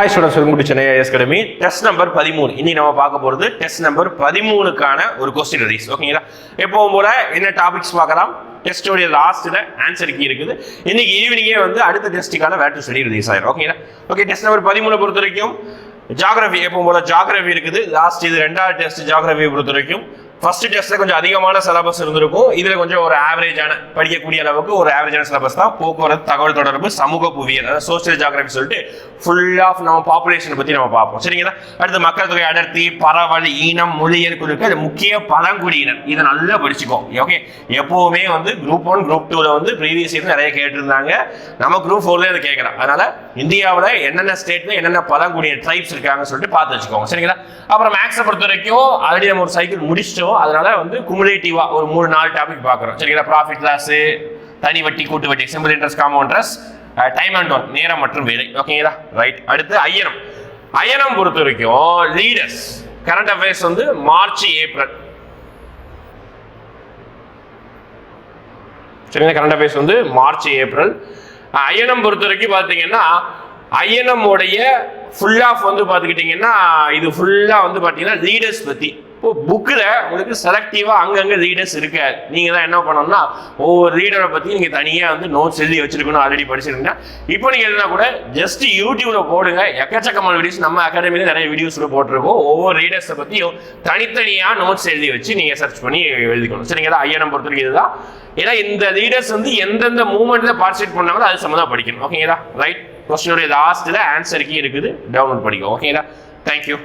Hi students, welcome to Chennai IAS academy. Test number 13. இன்னைக்கு நம்ம பார்க்க போகிறது டெஸ்ட் நம்பர் 13க்கான ஒரு கொஸ்டின் ரீஸ். ஓகேங்களா? எப்பவும் போல என்ன டாபிக்ஸ் பார்க்கலாம். டெஸ்டோடைய லாஸ்ட்டில் ஆன்சர் கீ இருக்குது. இன்னைக்கு ஈவினிங்கே வந்து அடுத்த டெஸ்ட்டுக்கான வேர் டு ஸ்டடி ரிலீஸ் ஆயிடும். ஓகேங்களா? ஓகே, டெஸ்ட் நம்பர் 13 பொறுத்த வரைக்கும் ஜியாகிரபி எப்பவும் போல ஜியாகிரபி இருக்குது. லாஸ்ட் இது ரெண்டாவது டெஸ்ட் ஜியாகிரபியை பொறுத்த வரைக்கும் ஃபர்ஸ்ட் டெஸ்ட்ல கொஞ்சம் அதிகமான சிலபஸ் இருந்திருக்கும். இதுல கொஞ்சம் ஒரு ஆவரேஜான படிக்கக்கூடிய அளவுக்கு ஒரு ஆவரேஜான சிலபஸ் தான். போக்குவரத்து, தகவல் தொடர்பு, சமூக புவியியல், அதாவது சோசியல் ஜியாகிரபி சொல்லிட்டு ஃபுல் ஆஃப் நம்ம பாப்புலேஷனை பத்தி நம்ம பார்ப்போம். சரிங்களா? அடுத்து மக்கள் தொகை, அடர்த்தி, பரவல், இனம், மொழியியல் குறித்து அது முக்கிய பழங்குடியினர். இதை நல்லா படிச்சுக்கோ. ஓகே, எப்பவுமே வந்து குரூப் 1 குரூப் 2ல வந்து ப்ரீவியஸ் இயர் நிறைய கேட்டிருந்தாங்க. நம்ம குரூப் 4ல அதை கேட்கலாம். அதனால இந்தியாவில் என்னென்ன ஸ்டேட்ல என்னென்ன பழங்குடியினர் ட்ரைப்ஸ் இருக்காங்கன்னு சொல்லிட்டு பார்த்து வச்சுக்கோங்க. சரிங்களா? அப்புறம் மேக்ஸை பொறுத்த வரைக்கும் ஆல்ரெடி நம்ம ஒரு சைக்கிள் முடிச்சிட்டோம். அதனால வந்து குமுலேட்டிவா ஒரு 3-4 டாபிக் பார்க்குறோம். சரிங்களா? ப்ராஃபிட் லாஸ், தனி வட்டி, கூட்டு வட்டி, simple interest, compound interest, time and work, நேரம் மற்றும் வேலை. ஓகேங்களா? ரைட். அடுத்து அயனம் பொறுத்த வரைக்கும் லீடர்ஸ் கரண்ட் அஃபேர்ஸ் வந்து மார்ச் ஏப்ரல். சரிங்களா? கரண்ட் அஃபேர்ஸ் வந்து மார்ச் ஏப்ரல். அயனம் பொறுத்த வரைக்கும் பார்த்தீங்கன்னா அயனமுடைய ஃபுல் ஆஃப் வந்து பார்த்துக்கிட்டிங்கன்னா இது ஃபுல்லாக வந்து பார்த்தீங்கன்னா லீடர்ஸ் பற்றி. இப்போ புக்கில் உங்களுக்கு செலக்டிவாக அங்கங்கே லீடர்ஸ் இருக்காது. நீங்கள் தான் என்ன பண்ணணும்னா ஒவ்வொரு லீடரை பற்றி நீங்கள் தனியாக வந்து நோட்ஸ் எழுதி வச்சிருக்கணும். ஆல்ரெடி படிச்சிருக்கீங்க. இப்போ நீங்கள் எழுதினா கூட ஜஸ்ட் யூடியூப்ல போடுங்க. எக்கச்சக்கமான வீடியோஸ் நம்ம அகாடமியில் நிறைய வீடியோஸில் போட்டிருக்கோம். ஒவ்வொரு லீடர்ஸை பற்றியும் தனித்தனியாக நோட்ஸ் எழுதி வச்சு நீங்கள் சர்ச் பண்ணி எழுதிக்கணும். சரிங்களா? ஐயனம் பொறுத்த வரைக்கும் இதுதான். ஏன்னா இந்த லீடர்ஸ் வந்து எந்தெந்த மூவ்மெண்ட்ல பார்ட்டிசிபேட் பண்ணாங்களோ அது சம்மந்தமாக படிக்கணும். ஓகேங்களா? ரைட். கொஸ்டினுடைய லாஸ்ட்டில் ஆன்சர் கீ இருக்குது. டவுன்லோட் பண்ணிக்கோ. ஓகேங்களா? தேங்க்யூ.